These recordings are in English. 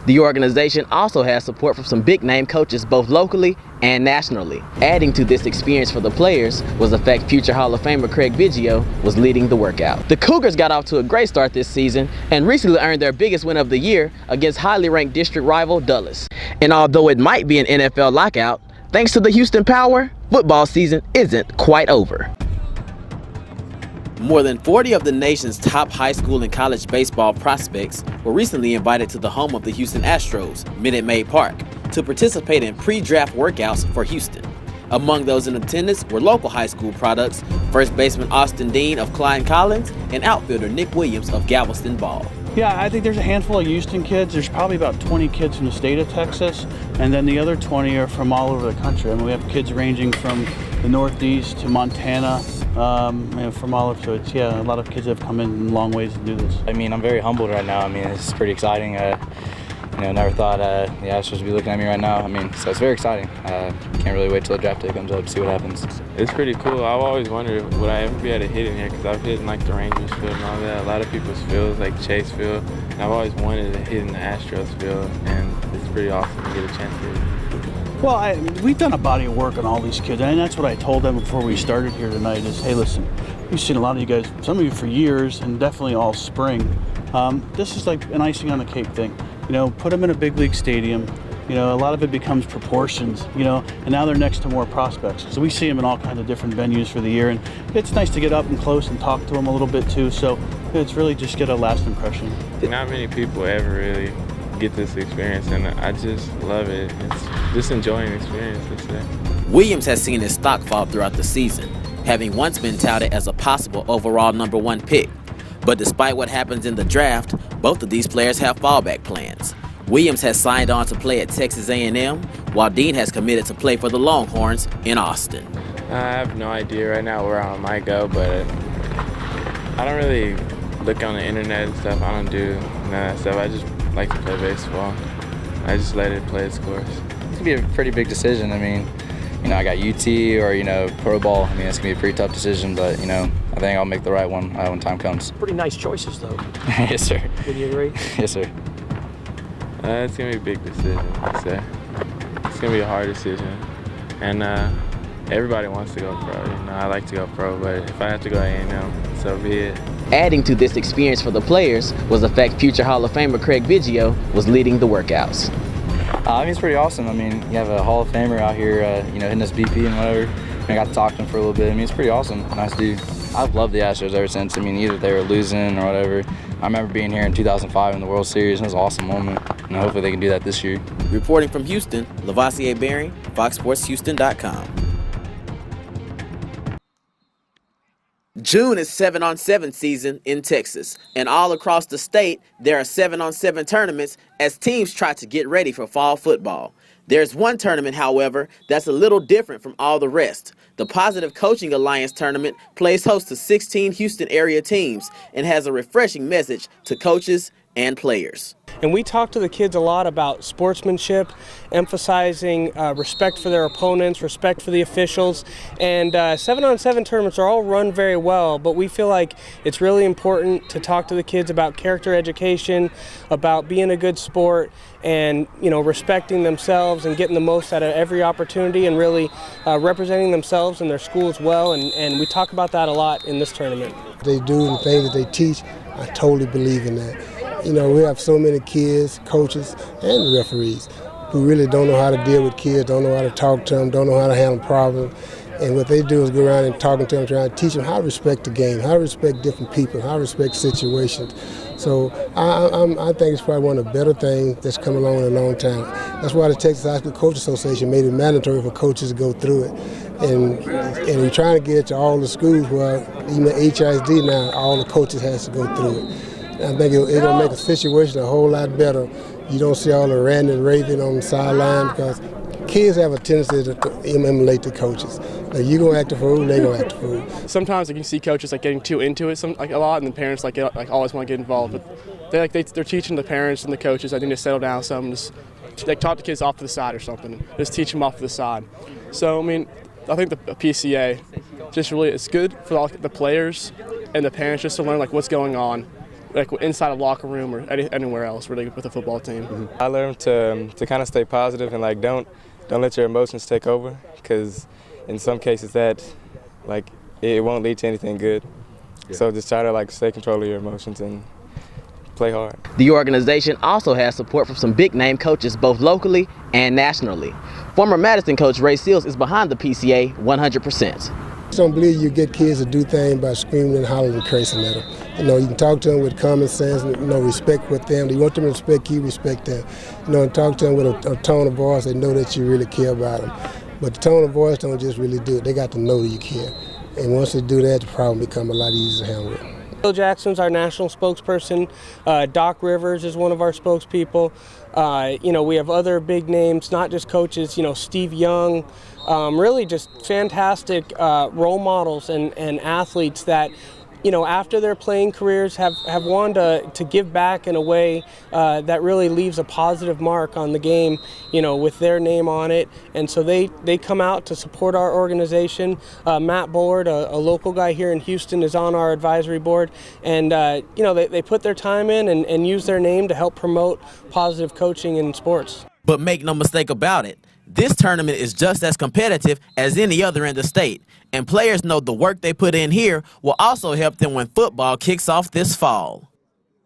The organization also has support from some big-name coaches both locally and nationally. Adding to this experience for the players was the fact future Hall of Famer Craig Biggio was leading the workout. The Cougars got off to a great start this season and recently earned their biggest win of the year against highly ranked district rival Dulles. And although it might be an NFL lockout, thanks to the Houston Power, football season isn't quite over. More than 40 of the nation's top high school and college baseball prospects were recently invited to the home of the Houston Astros, Minute Maid Park, to participate in pre-draft workouts for Houston. Among those in attendance were local high school products, first baseman Austin Dean of Klein Collins and outfielder Nick Williams of Galveston Ball. Yeah, I think there's a handful of Houston kids. There's probably about 20 kids from the state of Texas, and then the other 20 are from all over the country. I mean, we have kids ranging from the Northeast to Montana, from all over. So it's, a lot of kids have come in long ways to do this. I mean, I'm very humbled right now. I mean, it's pretty exciting. Never thought the Astros would be looking at me right now. I mean, so it's very exciting. Can't really wait till the draft day comes up to see what happens. It's pretty cool. I've always wondered, would I ever be able to hit in here? Because I've hit in like the Rangers field and all that. A lot of people's fields, like Chase Field. And I've always wanted to hit in the Astros field, and it's pretty awesome to get a chance to hit. Well, we've done a body of work on all these kids, and that's what I told them before we started here tonight is, hey, listen, we've seen a lot of you guys, some of you for years, and definitely all spring. This is like an icing on the cake thing. Put them in a big league stadium. A lot of it becomes proportions, and now they're next to more prospects. So we see them in all kinds of different venues for the year, and it's nice to get up and close and talk to them a little bit too. So it's really just get a last impression. Not many people ever really get this experience, and I just love it. It's just enjoying the experience, let's say. Williams has seen his stock fall throughout the season, having once been touted as a possible overall #1 pick. But despite what happens in the draft, both of these players have fallback plans. Williams has signed on to play at Texas A&M, while Dean has committed to play for the Longhorns in Austin. I have no idea right now where I might go, but I don't really look on the internet and stuff. I don't do none of that stuff. I just like to play baseball. I just let it play its course. It's going to be a pretty big decision. I mean, I got UT or, pro ball. I mean, it's going to be a pretty tough decision, but, I think I'll make the right one when time comes. Pretty nice choices, though. Yes, sir. Would you agree? Yes, sir. It's going to be a big decision, I'd say. It's going to be a hard decision. And everybody wants to go pro. I like to go pro, but if I have to go A&M, so be it. Adding to this experience for the players was the fact future Hall of Famer Craig Biggio was leading the workouts. I mean, it's pretty awesome. I mean, you have a Hall of Famer out here, hitting us BP and whatever. I got to talk to him for a little bit. I mean, it's pretty awesome. Nice dude. I've loved the Astros ever since. I mean, either they were losing or whatever. I remember being here in 2005 in the World Series. It was an awesome moment, and hopefully they can do that this year. Reporting from Houston, LaVoisier Bering, FoxSportsHouston.com. June is 7-on-7 season in Texas, and all across the state, there are 7-on-7 tournaments as teams try to get ready for fall football. There's one tournament, however, that's a little different from all the rest. The Positive Coaching Alliance tournament plays host to 16 Houston area teams and has a refreshing message to coaches and players. And we talk to the kids a lot about sportsmanship, emphasizing respect for their opponents, respect for the officials. And 7-on-7 tournaments are all run very well, but we feel like it's really important to talk to the kids about character education, about being a good sport, and respecting themselves and getting the most out of every opportunity and really representing themselves and their schools well. And we talk about that a lot in this tournament. They do the things that they teach. I totally believe in that. We have so many kids, coaches, and referees who really don't know how to deal with kids, don't know how to talk to them, don't know how to handle problems. And what they do is go around and talking to them, trying to teach them how to respect the game, how to respect different people, how to respect situations. So I think it's probably one of the better things that's come along in a long time. That's why the Texas High School Coaches Association made it mandatory for coaches to go through it. And we're trying to get it to all the schools where even HISD now, all the coaches has to go through it. I think it's going to make the situation a whole lot better. You don't see all the ranting and raving on the sideline because kids have a tendency to emulate the coaches. Like, you're going to act a fool, they're going to act a fool. Sometimes you can see coaches getting too into it a lot, and the parents always want to get involved. But they're teaching the parents and the coaches, I think, to settle down some, just talk the kids off to the side or something. Just teach them off to the side. So, I mean, I think the PCA just really, it's good for the players and the parents just to learn what's going on. like inside a locker room or anywhere else really with a football team. I learned to kind of stay positive and like don't let your emotions take over, because in some cases that like it won't lead to anything good. Yeah. So just try to like stay control of your emotions and play hard. The organization also has support from some big name coaches both locally and nationally. Former Madison coach Ray Seals is behind the PCA 100%. I don't believe you get kids to do things by screaming and hollering and cursing at them. You know, you can talk to them with common sense, you know, respect with them. You want them to respect you, respect them. You know, and talk to them with a tone of voice. They know that you really care about them. But the tone of voice don't just really do it. They got to know you care. And once they do that, the problem become a lot easier to handle. Bill Jackson's our national spokesperson. Doc Rivers is one of our spokespeople. You know, we have other big names, not just coaches. You know, Steve Young. Really, just fantastic role models and athletes that, you know, after their playing careers have wanted to give back in a way that really leaves a positive mark on the game, you know, with their name on it. And so they come out to support our organization. Matt Bullard, a local guy here in Houston, is on our advisory board. And, you know, they put their time in and use their name to help promote positive coaching in sports. But make no mistake about it, this tournament is just as competitive as any other in the state, and players know the work they put in here will also help them when football kicks off this fall.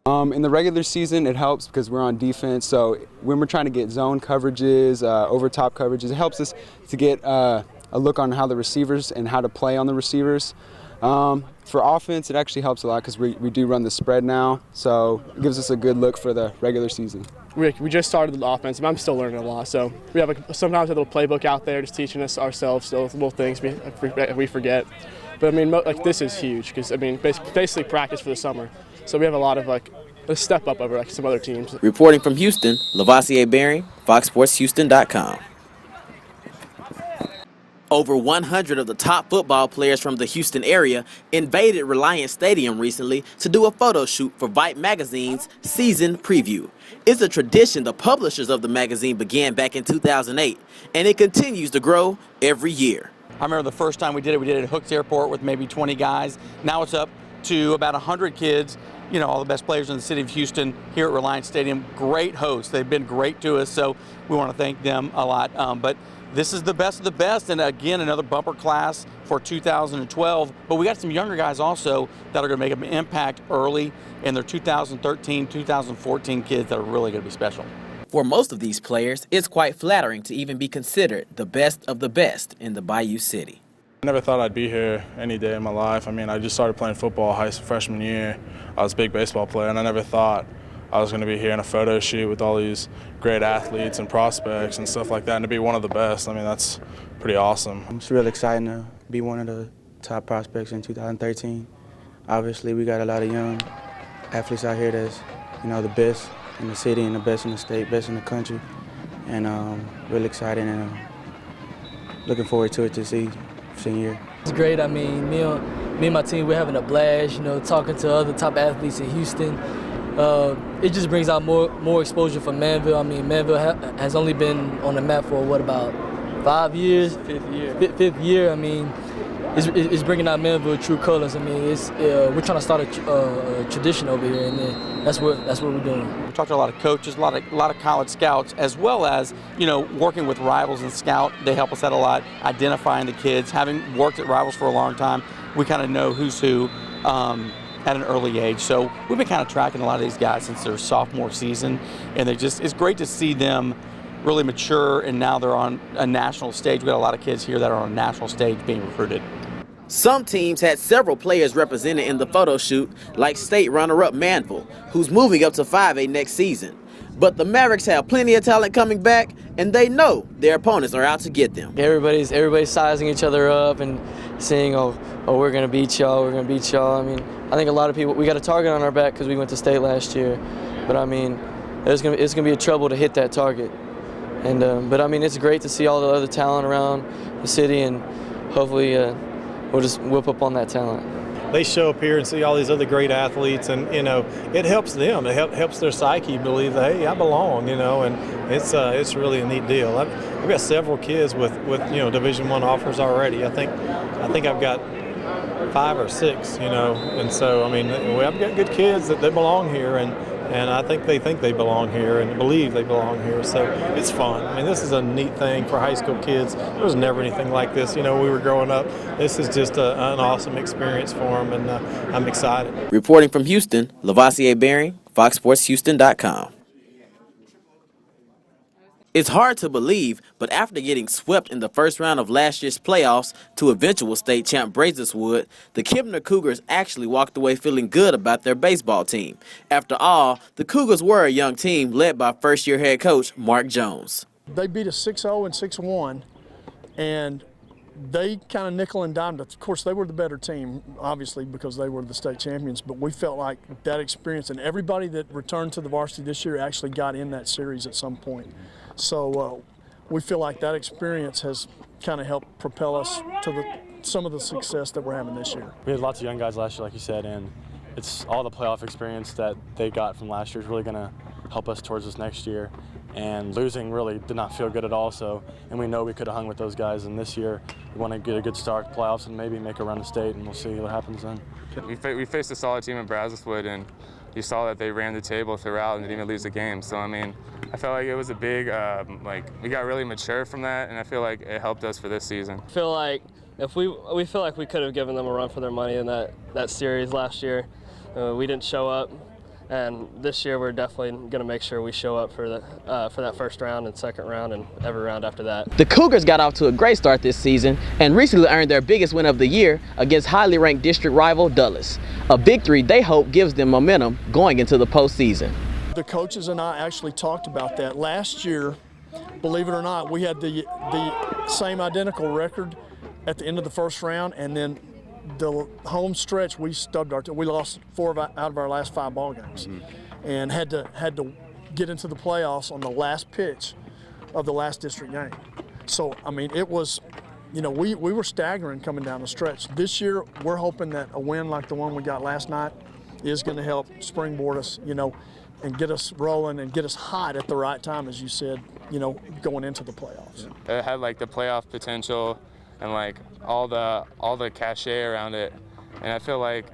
In the regular season, it helps because we're on defense, so when we're trying to get zone coverages, over top coverages, it helps us to get a look on how the receivers and how to play on the receivers. For offense, it actually helps a lot because we do run the spread now, so it gives us a good look for the regular season. We just started the offense, and I'm still learning a lot. So we have sometimes a little playbook out there just teaching us ourselves still little things we forget. But I mean, like this is huge because I mean, basically practice for the summer. So we have a lot of like a step up over like some other teams. Reporting from Houston, LaVoisier Bering, FoxSportsHouston.com. Over 100 of the top football players from the Houston area invaded Reliant Stadium recently to do a photo shoot for Vibe Magazine's season preview. It's a tradition the publishers of the magazine began back in 2008, and it continues to grow every year. I remember the first time we did it at Hooks Airport with maybe 20 guys. Now it's up to about 100 kids, you know, all the best players in the city of Houston here at Reliant Stadium. Great hosts. They've been great to us, so we want to thank them a lot. But this is the best of the best, and again, another bumper class for 2012. But we got some younger guys also that are going to make an impact early in their 2013, 2014 kids that are really going to be special. For most of these players, it's quite flattering to even be considered the best of the best in the Bayou City. I never thought I'd be here any day in my life. I mean, I just started playing football freshman year. I was a big baseball player, and I never thought I was going to be here in a photo shoot with all these great athletes and prospects and stuff like that, and to be one of the best. I mean, that's pretty awesome. It's really exciting to be one of the top prospects in 2013. Obviously, we got a lot of young athletes out here that's, you know, the best in the city and the best in the state, best in the country, and really exciting and looking forward to it to see senior year. It's great. I mean, me and my team, we're having a blast, you know, talking to other top athletes in Houston. It just brings out more exposure for Manville. I mean, Manville has only been on the map for, what, about 5 years? Fifth year. I mean, it's bringing out Manville true colors. I mean, we're trying to start a tradition over here, and then that's what we're doing. We talked to a lot of coaches, a lot of college scouts, as well as, you know, working with Rivals and Scout. They help us out a lot, identifying the kids. Having worked at Rivals for a long time, we kind of know who's who at an early age. So we've been kind of tracking a lot of these guys since their sophomore season, and it's great to see them really mature, and now they're on a national stage. We got a lot of kids here that are on a national stage being recruited. Some teams had several players represented in the photo shoot, like state runner-up Manville, who's moving up to 5A next season. But the Mavericks have plenty of talent coming back, and they know their opponents are out to get them. Everybody's sizing each other up and saying, oh, we're going to beat y'all, we're going to beat y'all. I mean, I think a lot of people, we got a target on our back because we went to state last year. But I mean, it's going to be a trouble to hit that target. And but I mean, it's great to see all the other talent around the city, and hopefully we'll just whip up on that talent. They show up here and see all these other great athletes, and you know, it helps them. It helps their psyche believe that, hey, I belong, you know, and it's really a neat deal. I've got several kids with you know, Division I offers already. I think I've got 5 or 6, you know. And so, I mean, we have got good kids that they belong here, and I think they belong here and believe they belong here. So it's fun. I mean, this is a neat thing for high school kids. There was never anything like this, you know, when we were growing up. This is just an awesome experience for them, and I'm excited. Reporting from Houston, LaVoisier Bering, FoxSportsHouston.com. It's hard to believe, but after getting swept in the first round of last year's playoffs to eventual state champ Brazerswood, the Kempner Cougars actually walked away feeling good about their baseball team. After all, the Cougars were a young team led by first-year head coach Mark Jones. They beat us 6-0 and 6-1, and they kind of nickel and dimed. Of course, they were the better team, obviously, because they were the state champions, but we felt like that experience, and everybody that returned to the varsity this year actually got in that series at some point. So we feel like that experience has kind of helped propel us to some of the success that we're having this year. We had lots of young guys last year, like you said, and it's all the playoff experience that they got from last year is really going to help us towards this next year. And losing really did not feel good at all. And we know we could have hung with those guys. And this year, we want to get a good start at the playoffs and maybe make a run to state, and we'll see what happens then. We faced a solid team in Brazerswood, and you saw that they ran the table throughout and didn't even lose the game. So I mean, I felt like it was a big, we got really mature from that, and I feel like it helped us for this season. I feel like if we feel like we could have given them a run for their money in that series last year. We didn't show up. And this year, we're definitely going to make sure we show up for that first round and second round and every round after that. The Cougars got off to a great start this season and recently earned their biggest win of the year against highly ranked district rival Dulles. A victory they hope gives them momentum going into the postseason. The coaches and I actually talked about that. Last year, believe it or not, we had the same identical record at the end of the first round, and then the home stretch, we lost 4 out of our last 5 ball games, and had to get into the playoffs on the last pitch of the last district game. So I mean, it was, you know, we were staggering coming down the stretch. This year, we're hoping that a win like the one we got last night is going to help springboard us, you know, and get us rolling and get us hot at the right time, as you said, you know, going into the playoffs. It had like the playoff potential and like all the cachet around it, and I feel like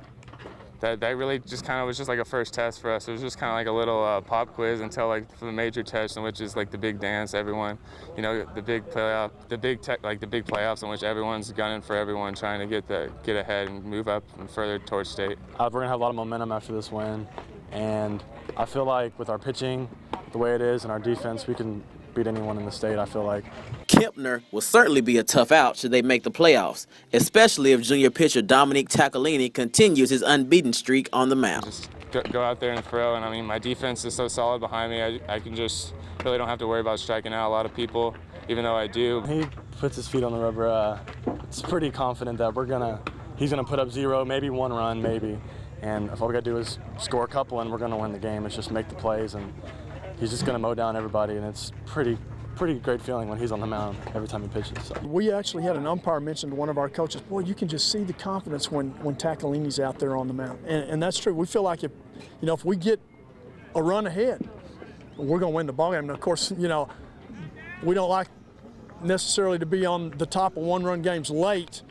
that really just kind of was just like a first test for us. It was just kind of like a little pop quiz until like for the major test, in which is like the big dance. Everyone, you know, the big playoff, the big playoffs in which everyone's gunning for everyone, trying to get ahead and move up and further towards state. We're gonna have a lot of momentum after this win, and I feel like with our pitching, the way it is, and our defense, we can beat anyone in the state, I feel like. Kempner will certainly be a tough out should they make the playoffs, especially if junior pitcher Dominic Taccolini continues his unbeaten streak on the mound. Just go out there and throw, and I mean, my defense is so solid behind me, I can just really don't have to worry about striking out a lot of people, even though I do. He puts his feet on the rubber. It's pretty confident that he's gonna put up 0, maybe 1 run, maybe. And if all we gotta do is score a couple and we're gonna win the game, it's just make the plays, and he's just gonna mow down everybody, and it's pretty great feeling when he's on the mound every time he pitches. So. We actually had an umpire mention to one of our coaches, boy, you can just see the confidence when Taccolini's out there on the mound. And that's true. We feel like if we get a run ahead, we're gonna win the ballgame. And of course, you know, we don't like necessarily to be on the top of 1-run games late,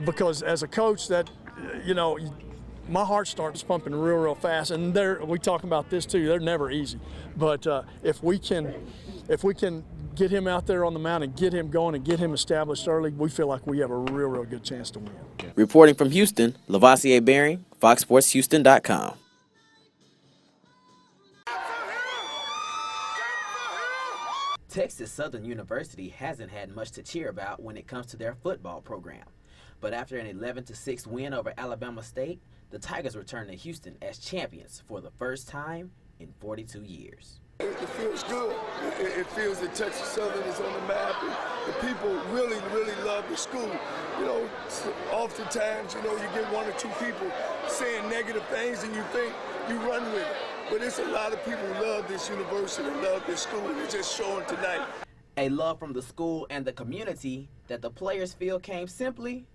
because as a coach, that, you know, my heart starts pumping real fast, and we talk about this too. They're never easy, but if we can get him out there on the mound and get him going and get him established early, we feel like we have a real good chance to win. Reporting from Houston, LaVoisier Bering, FoxSportsHouston.com. Texas Southern University hasn't had much to cheer about when it comes to their football program, but after an 11-6 win over Alabama State, the Tigers return to Houston as champions for the first time in 42 years. It feels good. It feels that Texas Southern is on the map. The people really love the school. You know, oftentimes, you know, you get 1 or 2 people saying negative things and you think you run with it. But it's a lot of people who love this university, love this school, and it's just showing tonight. A love from the school and the community that the players feel came simply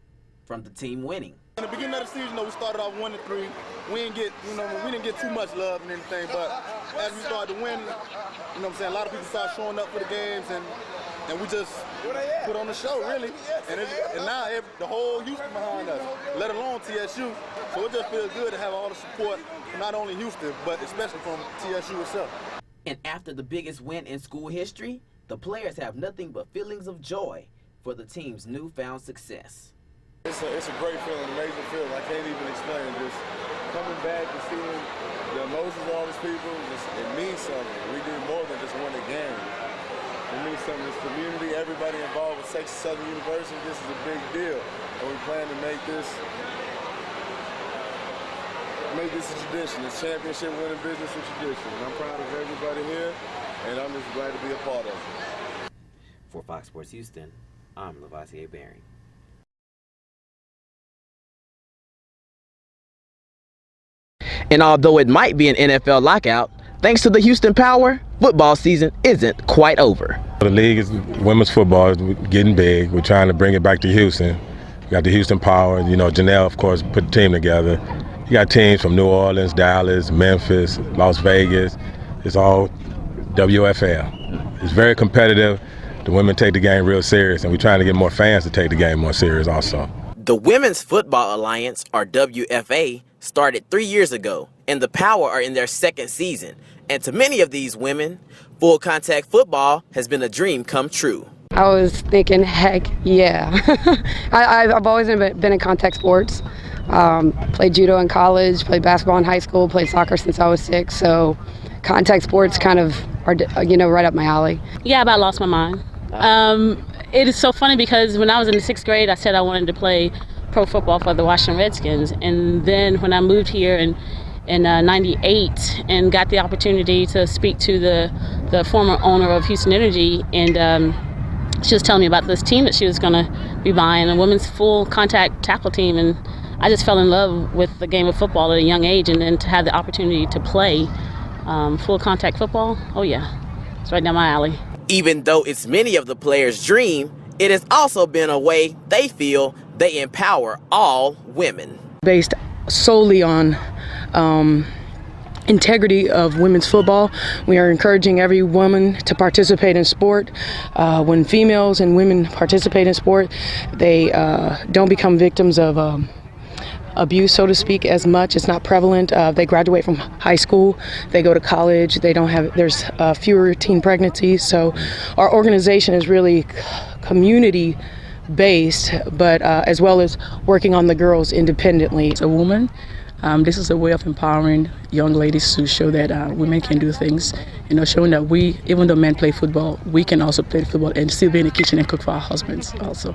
from the team winning. In the beginning of the season, we started off 1-3. We didn't get too much love and anything, but as we started to win, you know what I'm saying, a lot of people started showing up for the games, and and we just put on the show, really. And now the whole Houston behind us, let alone TSU. So it just feels good to have all the support from not only Houston, but especially from TSU itself. And after the biggest win in school history, the players have nothing but feelings of joy for the team's newfound success. It's a great feeling, amazing feeling. I can't even explain it. Just coming back and seeing the emotions of all these people, it means something. We do more than just win a game. It means something. This community, everybody involved with Texas Southern University, this is a big deal. And we plan to make this a tradition. It's championship winning business a tradition. And I'm proud of everybody here, and I'm just glad to be a part of it. For Fox Sports Houston, I'm LaVoisier Bering. And although it might be an NFL lockout, thanks to the Houston Power, football season isn't quite over. The league is women's football is getting big. We're trying to bring it back to Houston. We got the Houston Power. You know, Janelle, of course, put the team together. You got teams from New Orleans, Dallas, Memphis, Las Vegas. It's all WFL. It's very competitive. The women take the game real serious, and we're trying to get more fans to take the game more serious also. The Women's Football Alliance, or WFA, started 3 years ago, and the Power are in their second season. And to many of these women, full contact football has been a dream come true. I was thinking, heck yeah. I've always been in contact sports. Played judo in college, played basketball in high school, played soccer since I was 6. So contact sports kind of are, right up my alley. Yeah, I about lost my mind. It is so funny because when I was in the 6th grade, I said I wanted to play pro football for the Washington Redskins. And then when I moved here in 98 and got the opportunity to speak to the former owner of Houston Energy, and she was telling me about this team that she was going to be buying, a women's full contact tackle team. And I just fell in love with the game of football at a young age, and then to have the opportunity to play full contact football, oh yeah, it's right down my alley. Even though it's many of the players' dream, it has also been a way they feel they empower all women. Based solely on integrity of women's football, we are encouraging every woman to participate in sport. When females and women participate in sport, they don't become victims of abuse, so to speak, as much. It's not prevalent. They graduate from high school, they go to college, there's fewer teen pregnancies. So our organization is really community based, but as well as working on the girls independently. As a woman, this is a way of empowering young ladies to show that women can do things, showing that even though men play football, we can also play football and still be in the kitchen and cook for our husbands also.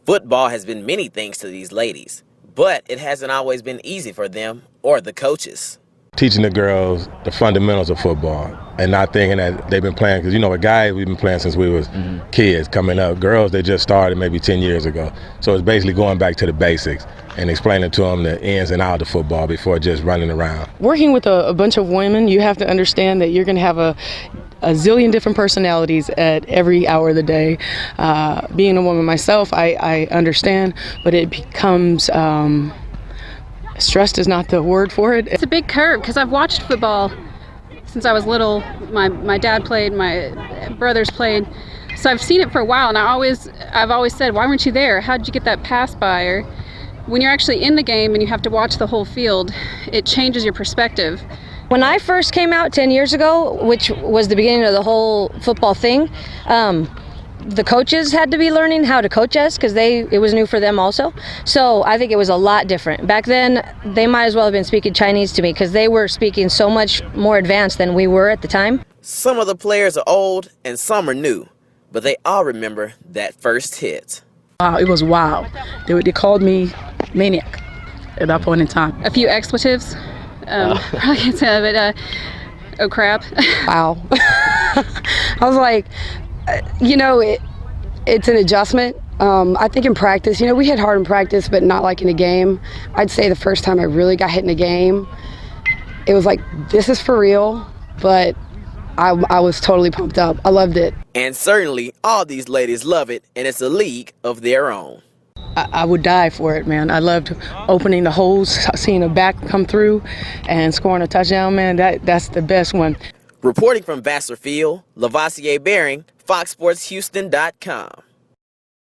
Football has been many things to these ladies, but it hasn't always been easy for them or the coaches. Teaching the girls the fundamentals of football and not thinking that they've been playing, because with guys we've been playing since we was kids coming up. Girls, they just started maybe 10 years ago. So it's basically going back to the basics and explaining to them the ins and outs of football before just running around. Working with a bunch of women, you have to understand that you're going to have a zillion different personalities at every hour of the day. Being a woman myself, I understand, but it becomes stressed is not the word for it. It's a big curve because I've watched football since I was little. My dad played, my brothers played, so I've seen it for a while. And I've always said, why weren't you there? How did you get that pass by? Or when you're actually in the game and you have to watch the whole field, it changes your perspective. When I first came out 10 years ago, which was the beginning of the whole football thing, the coaches had to be learning how to coach us because it was new for them also. So I think it was a lot different. Back then, they might as well have been speaking Chinese to me because they were speaking so much more advanced than we were at the time. Some of the players are old and some are new, but they all remember that first hit. Wow, it was wild. They called me maniac at that point in time. A few expletives. I can't say it, but oh crap. Wow. I was like, it's an adjustment. I think in practice, we hit hard in practice, but not like in a game. I'd say the first time I really got hit in a game, it was like, this is for real, but I was totally pumped up. I loved it. And certainly all these ladies love it, and it's a league of their own. I would die for it, man. I loved opening the holes, seeing a back come through and scoring a touchdown, man. That's the best one. Reporting from Vassar Field, LaVoisier Bering, FoxSportsHouston.com.